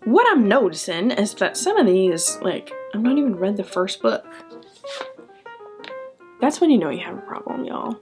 what I'm noticing is that some of these, like, I've not even read the first book. That's when you know you have a problem, y'all.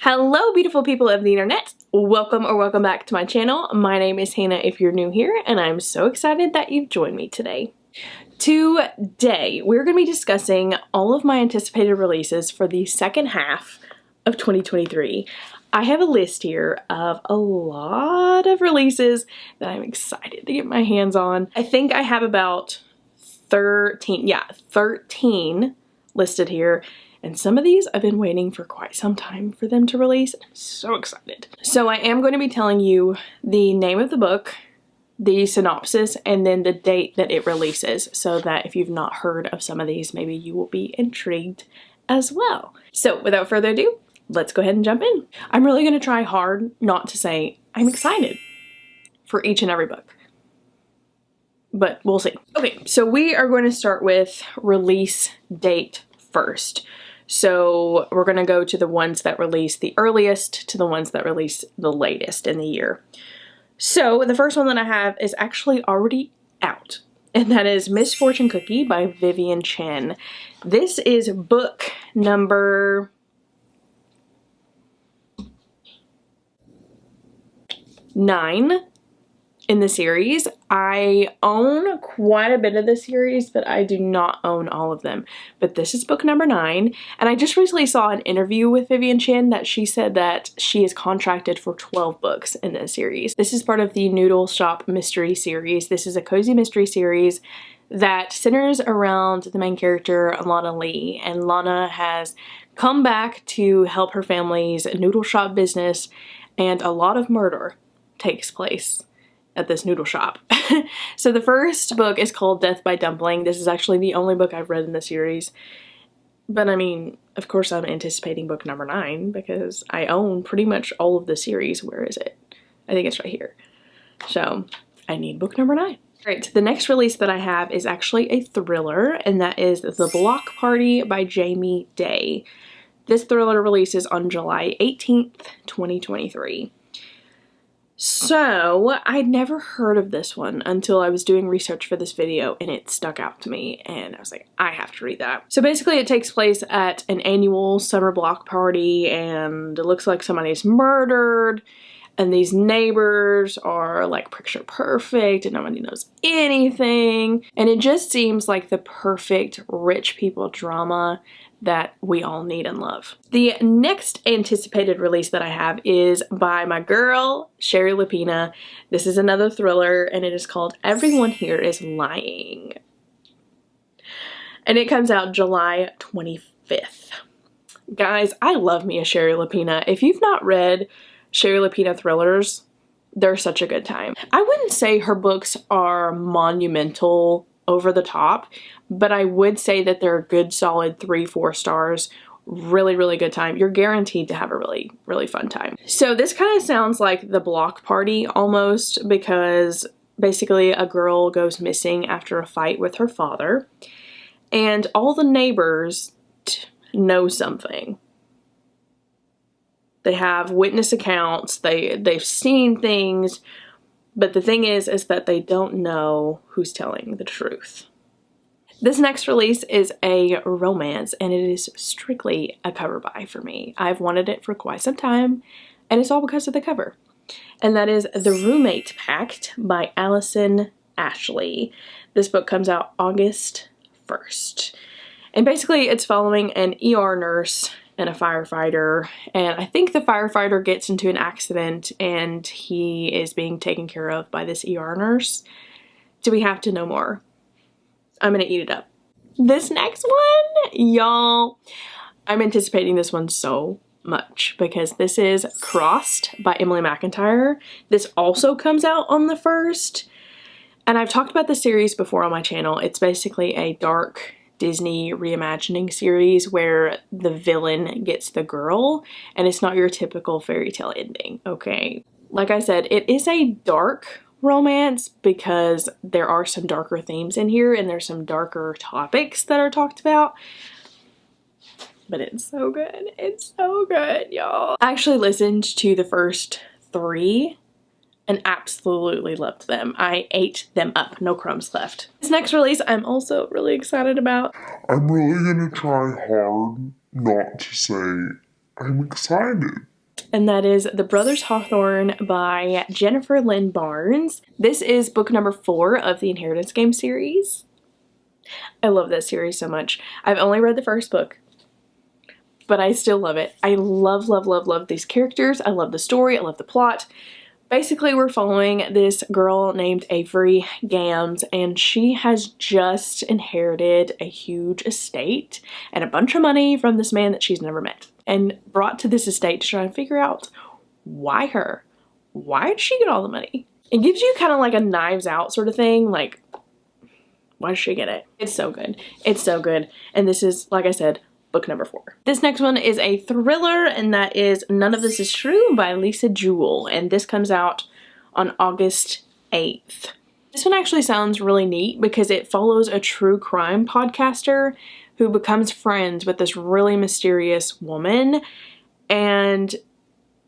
Hello beautiful people of the internet, welcome or welcome back to my channel. My name is Hannah if you're new here, and I'm so excited that you've joined me today. Today we're going to be discussing all of my anticipated releases for the second half of 2023. I have a list here of a lot of releases that I'm excited to get my hands on. I think I have about 13 listed here. And some of these I've been waiting for quite some time for them to release. I'm so excited. So I am going to be telling you the name of the book, the synopsis, and then the date that it releases, so that if you've not heard of some of these, maybe you will be intrigued as well. So without further ado, let's go ahead and jump in. I'm really going to try hard not to say I'm excited for each and every book, but we'll see. Okay, so we are going to start with release date first. So we're going to go to the ones that release the earliest to the ones that release the latest in the year. So the first one that I have is actually already out, and that is Misfortune Cookie by Vivian Chen. This is book number 9 in the series. I own quite a bit of the series, but I do not own all of them. But this is book number 9, and I just recently saw an interview with Vivian Chen that she said that she is contracted for 12 books in this series. This is part of the Noodle Shop Mystery series. This is a cozy mystery series that centers around the main character, Lana Lee, and Lana has come back to help her family's noodle shop business, and a lot of murder takes place at this noodle shop. So the first book is called Death by Dumpling. This is actually the only book I've read in the series. But I mean, of course I'm anticipating book number 9 because I own pretty much all of the series. Where is it? I think it's right here. So I need book number 9. Alright, the next release that I have is actually a thriller, and that is The Block Party by Jamie Day. This thriller releases on July 18th, 2023. So, I'd never heard of this one until I was doing research for this video, and it stuck out to me, and I was like, I have to read that. So basically it takes place at an annual summer block party, and it looks like somebody's murdered, and these neighbors are like picture perfect, and nobody knows anything, and it just seems like the perfect rich people drama that we all need and love. The next anticipated release that I have is by my girl, Sherry Lapina. This is another thriller, and it is called Everyone Here is Lying. And it comes out July 25th. Guys, I love me a Sherry Lapina. If you've not read Sherry Lapina thrillers, they're such a good time. I wouldn't say her books are monumental, over the top, but I would say that they're a good solid 3-4 stars. Really, really good time. You're guaranteed to have a really, really fun time. So this kind of sounds like The Block Party almost, because basically a girl goes missing after a fight with her father, and all the neighbors know something. They have witness accounts, they've seen things, but the thing is that they don't know who's telling the truth. This next release is a romance, and it is strictly a cover buy for me. I've wanted it for quite some time, and it's all because of the cover. And that is The Roommate Pact by Allison Ashley. This book comes out August 1st. And basically it's following an ER nurse and a firefighter, and I think the firefighter gets into an accident and he is being taken care of by this ER nurse. Do we have to know more? I'm gonna eat it up. This next one, y'all, I'm anticipating this one so much because this is Crossed by Emily McIntyre. This also comes out on the 1st, and I've talked about this series before on my channel. It's basically a dark Disney reimagining series where the villain gets the girl, and it's not your typical fairy tale ending, okay? Like I said, it is a dark romance because there are some darker themes in here and there's some darker topics that are talked about. But it's so good. It's so good, y'all. I actually listened to the first 3 and absolutely loved them. I ate them up. No crumbs left. This next release I'm also really excited about. I'm really gonna try hard not to say I'm excited. And that is The Brothers Hawthorne by Jennifer Lynn Barnes. This is book number 4 of the Inheritance Game series. I love this series so much. I've only read the first book, but I still love it. I love, love, love, love these characters. I love the story. I love the plot. Basically, we're following this girl named Avery Gams, and she has just inherited a huge estate and a bunch of money from this man that she's never met, and brought to this estate to try and figure out why her? Why did she get all the money? It gives you kind of like a Knives Out sort of thing, like, why did she get it? It's so good. It's so good. And this is, like I said, book number 4. This next one is a thriller, and that is None of This Is True by Lisa Jewell, and this comes out on August 8th. This one actually sounds really neat because it follows a true crime podcaster who becomes friends with this really mysterious woman, and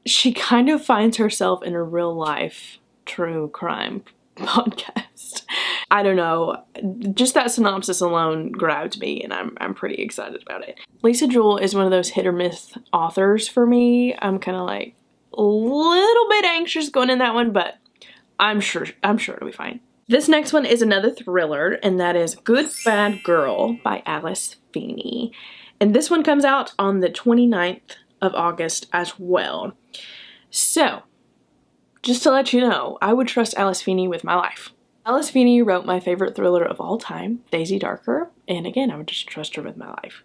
she kind of finds herself in a real life true crime podcast. I don't know, just that synopsis alone grabbed me, and I'm pretty excited about it. Lisa Jewell is one of those hit or miss authors for me. I'm kind of like a little bit anxious going in that one, but I'm sure it'll be fine. This next one is another thriller, and that is Good Bad Girl by Alice Feeney. And this one comes out on the 29th of August as well. So, just to let you know, I would trust Alice Feeney with my life. Alice Feeney wrote my favorite thriller of all time, Daisy Darker, and again, I would just trust her with my life.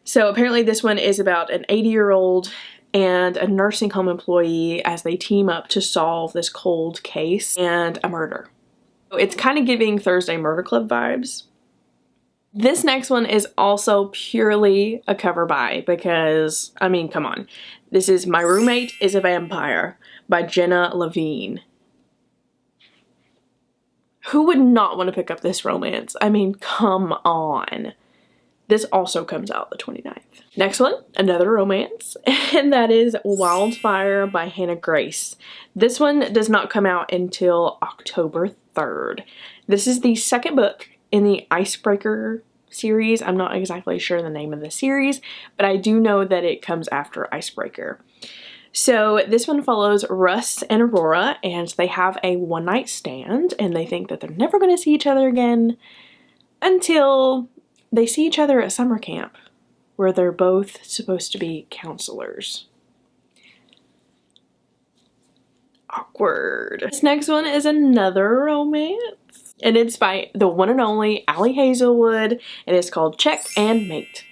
So apparently this one is about an 80-year-old and a nursing home employee as they team up to solve this cold case and a murder. So it's kind of giving Thursday Murder Club vibes. This next one is also purely a cover buy because, I mean, come on. This is My Roommate is a Vampire by Jenna Levine. Who would not want to pick up this romance? I mean, come on. This also comes out the 29th. Next one, another romance, and that is Wildfire by Hannah Grace. This one does not come out until October 3rd. This is the second book in the Icebreaker series. I'm not exactly sure the name of the series, but I do know that it comes after Icebreaker. So this one follows Russ and Aurora, and they have a one-night stand, and they think that they're never going to see each other again until they see each other at summer camp, where they're both supposed to be counselors. Awkward. This next one is another romance, and it's by the one and only Ali Hazelwood, and it's called Check and Mate.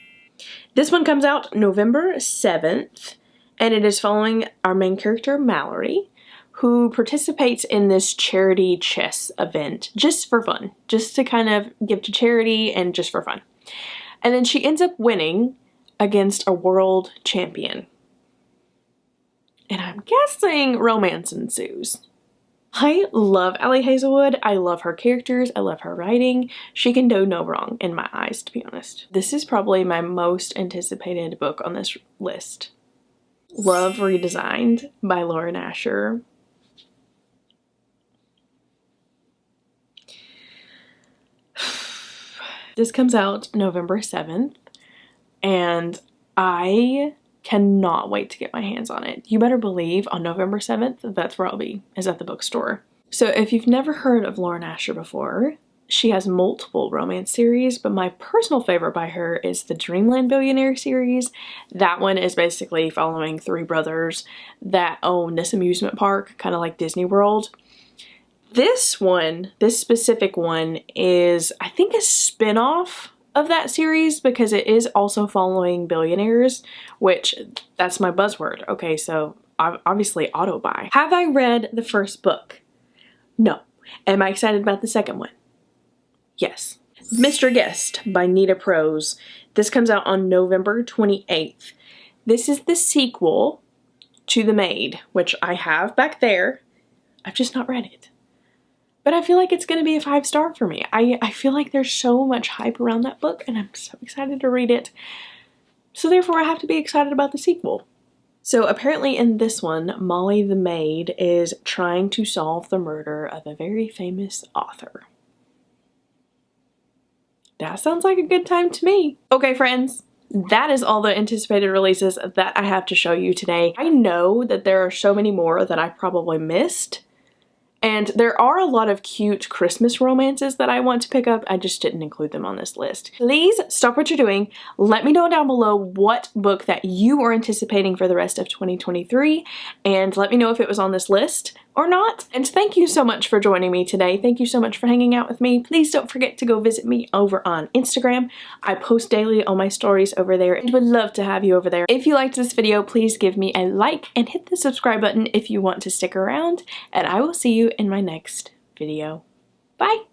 This one comes out November 7th. And it is following our main character, Mallory, who participates in this charity chess event just for fun. Just to kind of give to charity and just for fun. And then she ends up winning against a world champion. And I'm guessing romance ensues. I love Ali Hazelwood. I love her characters. I love her writing. She can do no wrong in my eyes, to be honest. This is probably my most anticipated book on this list. Love Redesigned by Lauren Asher. This comes out November 7th, and I cannot wait to get my hands on it. You better believe on November 7th, that's where I'll be, is at the bookstore. So if you've never heard of Lauren Asher before, she has multiple romance series, but my personal favorite by her is the Dreamland Billionaire series. That one is basically following 3 brothers that own this amusement park, kind of like Disney World. This one, this specific one, is I think a spin-off of that series because it is also following billionaires, which that's my buzzword. Okay, so obviously auto buy. Have I read the first book? No. Am I excited about the second one? Yes. Mr. Guest by Nita Prose. This comes out on November 28th. This is the sequel to the Maid, which I have back there. I've just not read it. But I feel like it's going to be a 5-star for me. I feel like there's so much hype around that book, and I'm so excited to read it. So therefore, I have to be excited about the sequel. So apparently in this one, Molly the Maid is trying to solve the murder of a very famous author. That sounds like a good time to me. Okay, friends. That is all the anticipated releases that I have to show you today. I know that there are so many more that I probably missed. And there are a lot of cute Christmas romances that I want to pick up. I just didn't include them on this list. Please stop what you're doing. Let me know down below what book that you are anticipating for the rest of 2023. And let me know if it was on this list or not. And thank you so much for joining me today. Thank you so much for hanging out with me. Please don't forget to go visit me over on Instagram. I post daily on my stories over there and would love to have you over there. If you liked this video, please give me a like and hit the subscribe button if you want to stick around. And I will see you in my next video. Bye!